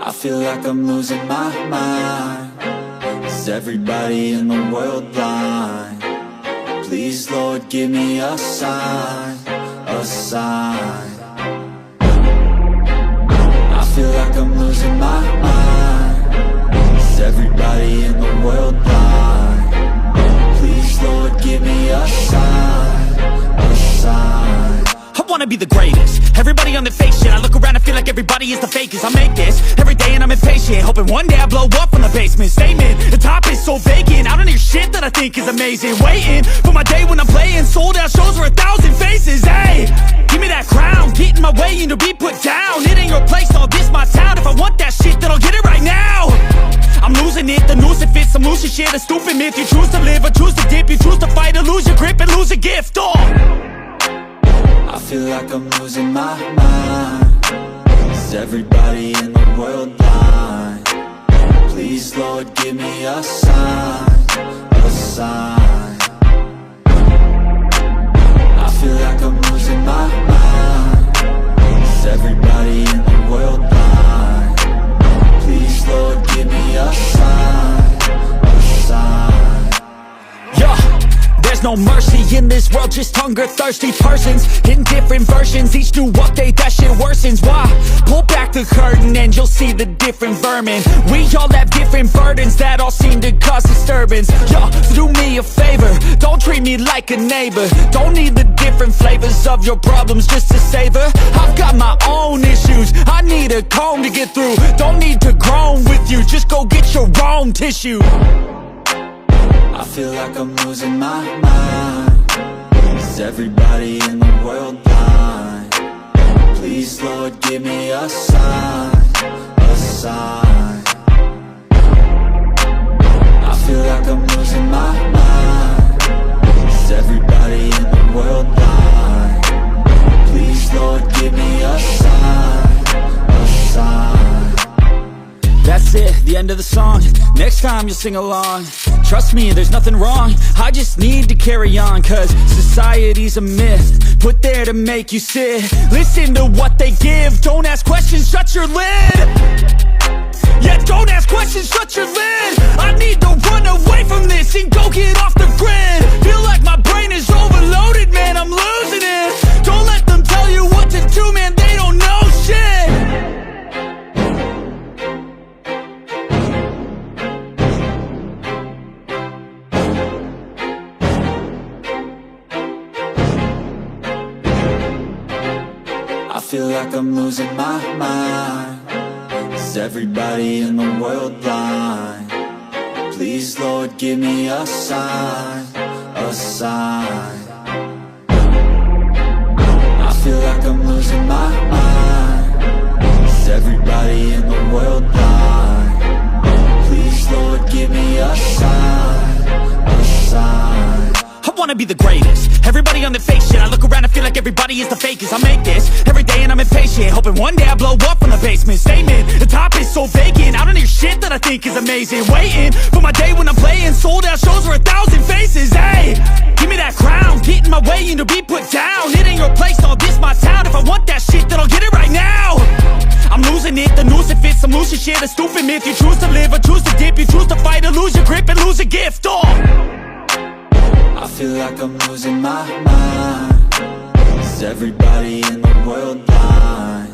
I feel like I'm losing my mind. Is everybody in the world blind? Please, Lord, give me a sign, a sign. I feel like I'm losing my mind. Is everybody in the world blind? Please, Lord, give me a sign, a sign. I wanna be the greatest. Everybody on the fake shit. I look around and feel like everybody is the fakest. I make this every day and I'm impatient, hoping one day I blow up from the basement. Statement, the top is so vacant. I don't hear shit that I think is amazing. Waiting for my day when I'm playing sold out shows for 1,000 faces. Hey, give me that crown, get in my way and to be put down. It ain't your place, all this my town. If I want that shit, then I'll get it right now. I'm losing it, the noose it fits. I'm losing shit, a stupid myth. You choose to live or choose to dip. You choose to fight or lose your grip and lose a gift. I feel like I'm losing my mind. Is everybody in the world blind? Please, Lord, give me a sign, a sign. I feel like I'm losing my mind. Is everybody in the world blind? Please, Lord, give me a sign, a sign. Yeah. There's no mercy in this world, just hunger-thirsty persons in different versions. Each new update, that shit worsens. Why? Pull back the curtain and you'll see the different vermin. We all have different burdens that all seem to cause disturbance. Yo, so do me a favor, don't treat me like a neighbor. Don't need the different flavors of your problems just to savor. I've got my own issues, I need a comb to get through. Don't need to groan with you, just go get your own tissue. I feel like I'm losing my mind. Is everybody in the world blind? Please, Lord, give me a sign, a sign. I feel like I'm losing my mind. Is everybody in the world blind? Please, Lord, give me a sign, a sign. That's it, the end of the song. Next time you'll sing along. Trust me, there's nothing wrong. I just need to carry on, cause society's a myth put there to make you sit. Listen to what they give. Don't ask questions, shut your lid. Yeah, don't ask questions, shut your lid. I need to run away from this and go get off the grid. Feel like my brain is overloaded, man, I'm losing it. Don't let them tell you what to do, man, they don't know shit. I feel like I'm losing my mind. Is everybody in the world blind? Please, Lord, give me a sign, a sign. I feel like I'm losing my mind. Is everybody in the world blind? Please, Lord, give me a sign, a sign. I wanna be the greatest. Everybody on the fake shit. I look around and feel like everybody is the fakest. I make this every day and I'm impatient, hoping one day I blow up from the basement. Statement, the top is so vacant. I don't hear shit that I think is amazing. Waiting for my day when I'm playing sold out shows for 1,000 faces. Hey, give me that crown, get in my way and to be put down. It ain't your place, all this my town. If I want that shit, then I'll get it right now. I'm losing it, the noose it fits. I'm losing shit, a stupid myth. You choose to live or choose to dip. You choose to fight or lose your grip and lose a gift. I feel like I'm losing my mind. Is everybody in the world blind?